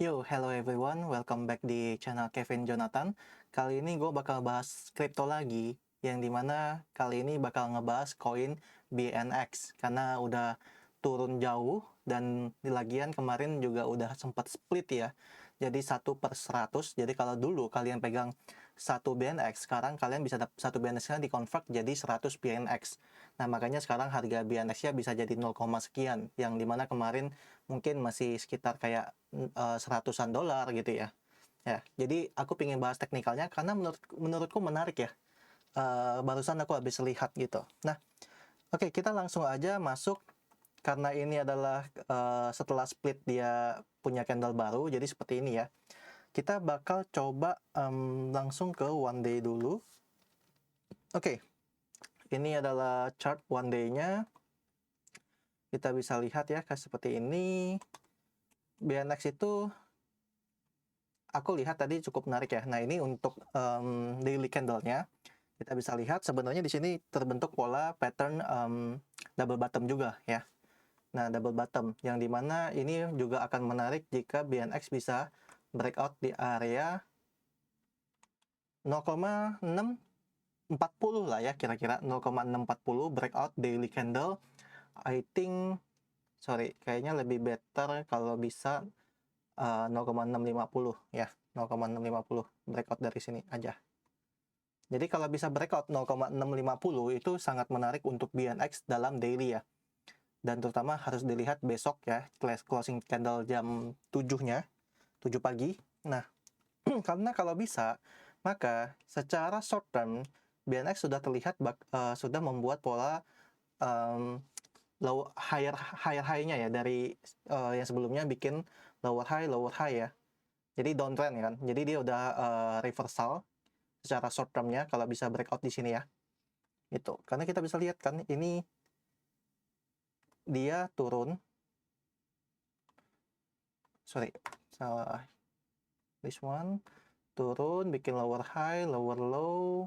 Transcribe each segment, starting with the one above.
Yo, hello everyone, welcome back di channel Kevin Jonathan. Kali ini gue bakal bahas kripto lagi, yang dimana kali ini bakal ngebahas koin BNX, karena udah turun jauh, dan di lagian kemarin juga udah sempat split ya, jadi 1/100. Jadi kalau dulu kalian pegang 1 BNX, sekarang kalian bisa 1 BNX-nya di-convert jadi 100 BNX. Nah, makanya sekarang harga BNX-nya bisa jadi 0, sekian, yang dimana kemarin mungkin masih sekitar kayak seratusan dolar gitu ya. Ya, jadi aku pengen bahas teknikalnya karena menurutku menarik ya. Barusan aku habis lihat gitu. Nah, oke, kita langsung aja masuk karena ini adalah setelah split dia punya candle baru, jadi seperti ini ya. Kita bakal coba langsung ke one day dulu. Oke, ini adalah chart one day-nya. Kita bisa lihat ya, kayak seperti ini. BNX itu aku lihat tadi cukup menarik ya. Nah, ini untuk daily candle-nya. Kita bisa lihat sebenarnya di sini terbentuk pola pattern double bottom juga ya. Nah, double bottom yang dimana ini juga akan menarik jika BNX bisa breakout di area 0,640 lah ya, kira-kira 0,640 breakout daily candle. I think, sorry, kayaknya lebih better kalau bisa 0,650 ya, 0,650 breakout dari sini aja. Jadi kalau bisa breakout 0,650 itu sangat menarik untuk BNX dalam daily ya. Dan terutama harus dilihat besok ya, closing candle jam 7-nya, 7 pagi. Nah, karena kalau bisa, maka secara short term BNX sudah terlihat sudah membuat pola higher high-nya ya, dari yang sebelumnya bikin lower high ya. Jadi downtrend kan. Jadi dia udah reversal secara short termnya kalau bisa breakout di sini ya. Itu. Karena kita bisa lihat kan ini dia turun. Sorry, salah. This one turun, bikin lower high, lower low,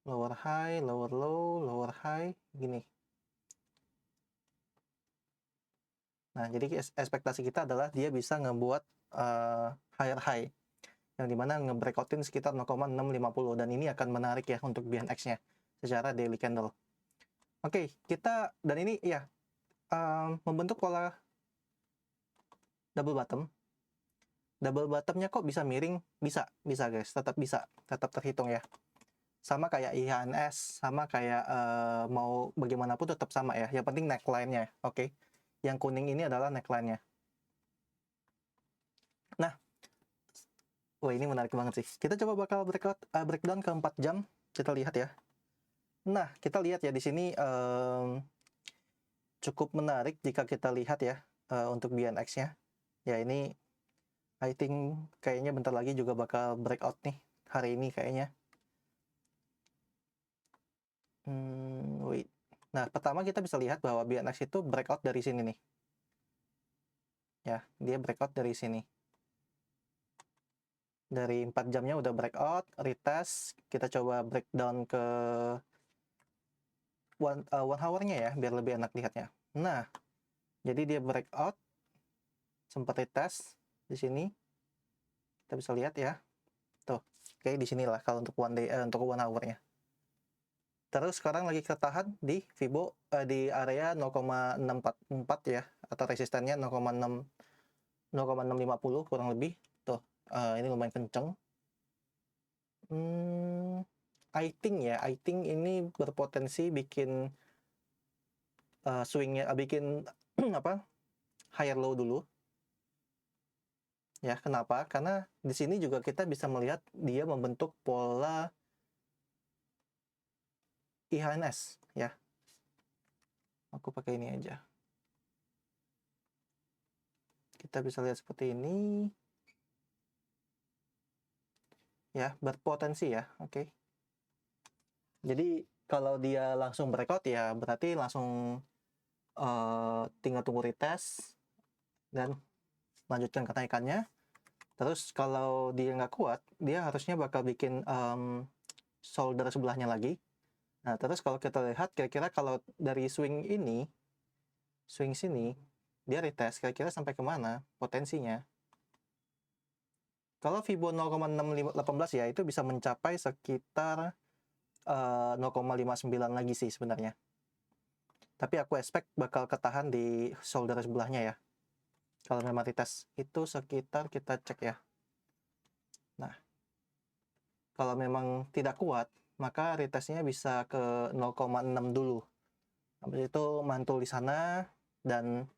lower high, lower low, lower high, gini. Nah, jadi ekspektasi kita adalah dia bisa ngebuat higher high, yang dimana nge-breakoutin sekitar 0,650, dan ini akan menarik ya untuk BNX-nya secara daily candle. Oke, kita, dan ini ya, membentuk pola double bottom. Double bottomnya kok bisa miring? Bisa guys, tetap terhitung ya. Sama kayak IHNS, sama kayak mau bagaimanapun tetap sama ya. Yang penting neckline-nya, oke. Yang kuning ini adalah neckline-nya. Nah, wah ini menarik banget sih. Kita coba bakal breakdown ke 4 jam. Kita lihat ya. Nah, kita lihat ya di sini cukup menarik jika kita lihat ya untuk BNX-nya. Ya ini I think kayaknya bentar lagi juga bakal breakout nih hari ini kayaknya. Wait. Nah, pertama kita bisa lihat bahwa BNX itu breakout dari sini nih. Ya, dia breakout dari sini. Dari 4 jamnya udah breakout, retest. Kita coba breakdown ke one hour-nya ya, biar lebih enak lihatnya. Nah, jadi dia breakout, sempat retest di sini. Kita bisa lihat ya. Tuh, oke di sinilah kalau untuk untuk one hour-nya. Terus sekarang lagi ketahan di Fibo di area 0,644 ya, atau resistannya 0,650 kurang lebih. Tuh, ini lumayan kenceng. I think ini berpotensi bikin swingnya, bikin apa, higher low dulu. Ya, kenapa? Karena di sini juga kita bisa melihat dia membentuk pola IHNS ya. Aku pakai ini aja. Kita bisa lihat seperti ini. Ya, berpotensi ya. Oke. Jadi kalau dia langsung breakout ya berarti langsung tinggal tunggu retest dan lanjutkan kenaikannya. Terus kalau dia nggak kuat, dia harusnya bakal bikin shoulder sebelahnya lagi. Nah, terus kalau kita lihat kira-kira kalau dari swing sini, dia retest kira-kira sampai kemana potensinya. Kalau Fibo 0,6518 ya itu bisa mencapai sekitar 0,59 lagi sih sebenarnya. Tapi aku expect bakal ketahan di shoulder sebelahnya ya. Kalau memang retest itu sekitar kita cek ya. Nah, kalau memang tidak kuat, maka retestnya bisa ke 0,6 dulu. Habis itu mantul di sana dan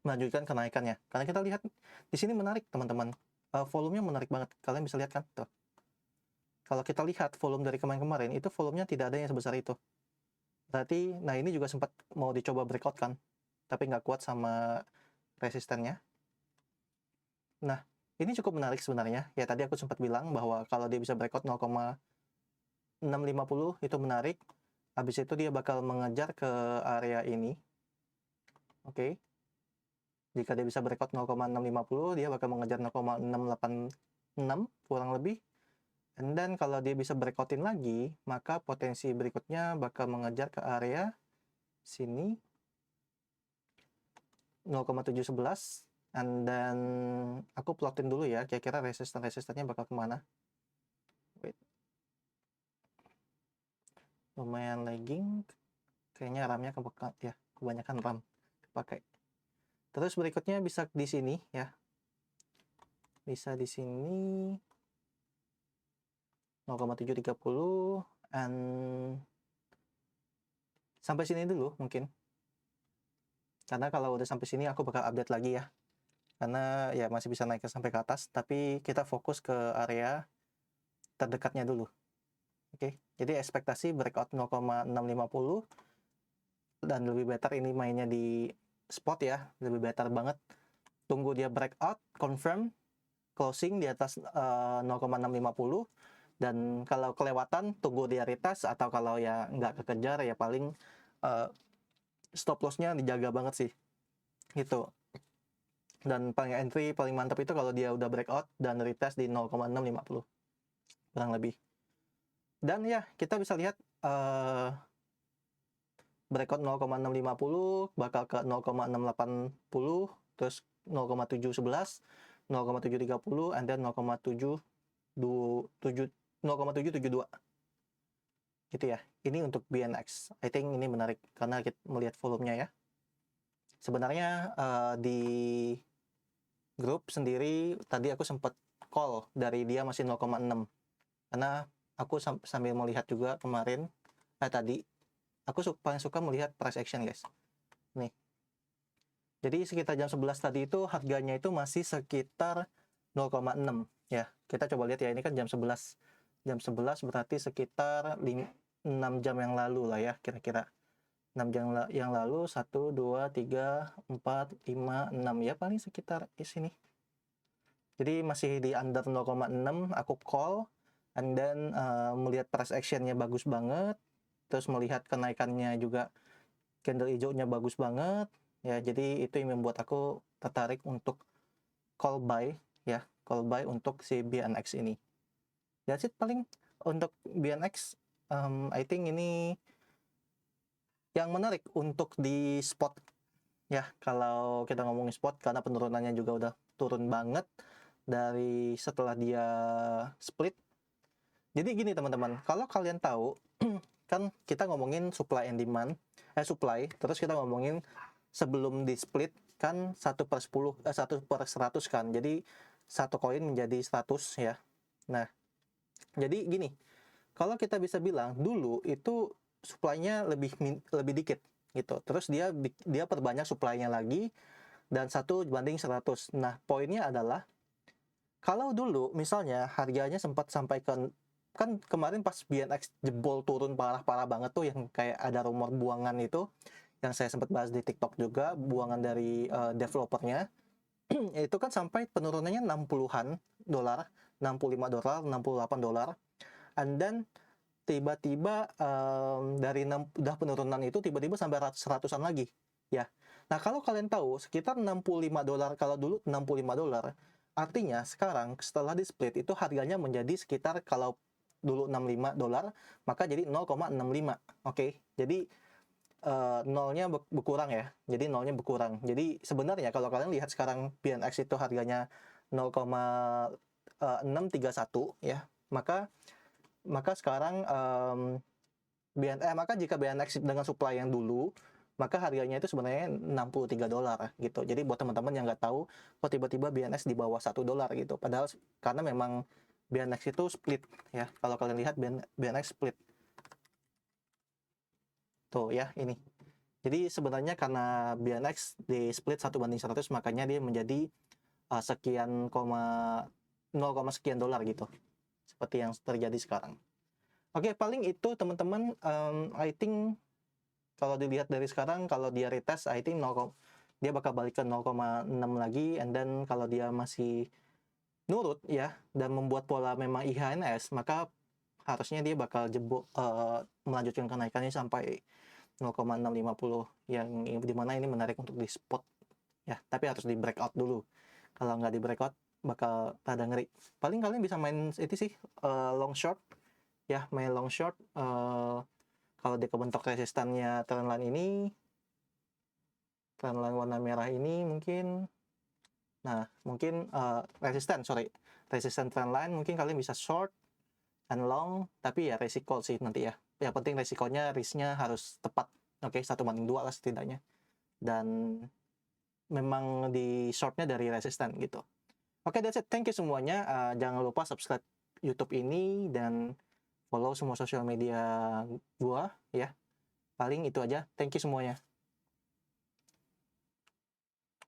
melanjutkan kenaikannya. Karena kita lihat di sini menarik teman-teman. Volumenya menarik banget. Kalian bisa lihat kan? Tuh. Kalau kita lihat volume dari kemarin-kemarin, itu volumenya tidak ada yang sebesar itu. Berarti, nah ini juga sempat mau dicoba breakout kan, tapi nggak kuat sama resistennya. Nah, ini cukup menarik sebenarnya. Ya tadi aku sempat bilang bahwa kalau dia bisa breakout 0,650 itu menarik. Habis itu dia bakal mengejar ke area ini. Oke. Jika dia bisa breakout 0,650, dia bakal mengejar 0,686 kurang lebih. And then kalau dia bisa breakoutin lagi, maka potensi berikutnya bakal mengejar ke area sini 0,711. And then aku plotin dulu ya, kira-kira resisten-resistennya bakal kemana. Wait. Lumayan lagging. Kayaknya RAM-nya kebanyakan RAM pakai. Terus berikutnya bisa di sini ya. Bisa di sini 0,730 and sampai sini dulu mungkin. Karena kalau udah sampai sini aku bakal update lagi ya. Karena ya masih bisa naik sampai ke atas, tapi kita fokus ke area terdekatnya dulu. Oke. Jadi ekspektasi breakout 0,650 dan lebih better ini mainnya di spot ya, lebih better banget. Tunggu dia breakout, confirm closing di atas 0,650 dan kalau kelewatan tunggu dia retest atau kalau ya nggak kekejar ya paling stop lossnya dijaga banget sih gitu. Dan paling entry paling mantap itu kalau dia udah breakout dan retest di 0,650 kurang lebih. Dan ya kita bisa lihat breakout 0,650 bakal ke 0,680 terus 0,711 0,730 and then 0,772 gitu ya. Ini untuk BNX. I think ini menarik karena kita melihat volumenya ya. Sebenarnya di grup sendiri tadi aku sempat call dari dia masih 0,6 karena aku sambil melihat juga kemarin tadi aku paling suka melihat price action guys. Nih. Jadi sekitar jam 11 tadi itu harganya itu masih sekitar 0,6 ya. Kita coba lihat ya, ini kan jam 11. Jam 11 berarti sekitar 6 jam yang lalu lah ya kira-kira. 6 jam yang lalu 1, 2, 3, 4, 5, 6 ya paling sekitar di sini. Jadi masih di under 0,6 aku call and then melihat price actionnya bagus banget. Terus melihat kenaikannya juga candle hijaunya bagus banget ya, jadi itu yang membuat aku tertarik untuk call buy ya, call buy untuk si BNX ini. That's it paling untuk BNX. I think ini yang menarik untuk di spot ya, kalau kita ngomongin spot karena penurunannya juga udah turun banget dari setelah dia split. Jadi gini teman-teman, kalau kalian tahu kan kita ngomongin supply and demand, supply, terus kita ngomongin sebelum di split kan 1/10, 1/100 kan, jadi satu koin menjadi 100 ya. Nah, jadi gini, kalau kita bisa bilang dulu itu supply-nya lebih dikit gitu, terus dia perbanyak supply-nya lagi dan 1/100. Nah, poinnya adalah kalau dulu misalnya harganya sempat sampai ke, kan kemarin pas BNX jebol turun parah-parah banget tuh yang kayak ada rumor buangan itu yang saya sempat bahas di TikTok juga, buangan dari developernya itu kan sampai penurunannya 60-an dolar, 65 dolar, 68 dolar, and then tiba-tiba dari udah penurunan itu tiba-tiba sampai 100-an lagi ya. Nah, kalau kalian tahu sekitar 65 dolar, kalau dulu 65 dolar, artinya sekarang setelah di split itu harganya menjadi sekitar, kalau dulu 65 dolar maka jadi 0,65. Oke. Jadi nolnya berkurang ya. Jadi nolnya berkurang. Jadi sebenarnya kalau kalian lihat sekarang BNX itu harganya 0,631 ya, maka sekarang maka jika BNX dengan supply yang dulu, maka harganya itu sebenarnya $63 gitu. Jadi buat teman-teman yang nggak tahu, kok tiba-tiba BNX di bawah $1 gitu. Padahal karena memang BNX itu split ya. Kalau kalian lihat BNX split. Tuh ya, ini. Jadi sebenarnya karena BNX di split 1:100, makanya dia menjadi sekian 0, sekian dolar gitu. Seperti yang terjadi sekarang. Oke, paling itu teman-teman. I think kalau dilihat dari sekarang, kalau dia retest, I think dia bakal balik ke 0,6 lagi. And then kalau dia masih nurut ya, dan membuat pola memang IHNS, maka harusnya dia bakal melanjutkan kenaikannya sampai 0,650, yang dimana ini menarik untuk di spot ya, tapi harus di breakout dulu. Kalau nggak di breakout bakal rada ngeri. Paling kalian bisa main itu sih, long short ya, main long short. Kalau dia kebentuk resistannya trendline ini, trendline warna merah ini mungkin, nah mungkin resisten trendline, mungkin kalian bisa short and long, tapi ya resiko sih nanti ya. Yang penting resikonya, risknya harus tepat. Oke, 1:2 lah setidaknya. Dan memang di shortnya dari resisten gitu. Oke, that's it. Thank you semuanya. Jangan lupa subscribe YouTube ini dan follow semua sosial media gua ya. Paling itu aja. Thank you semuanya.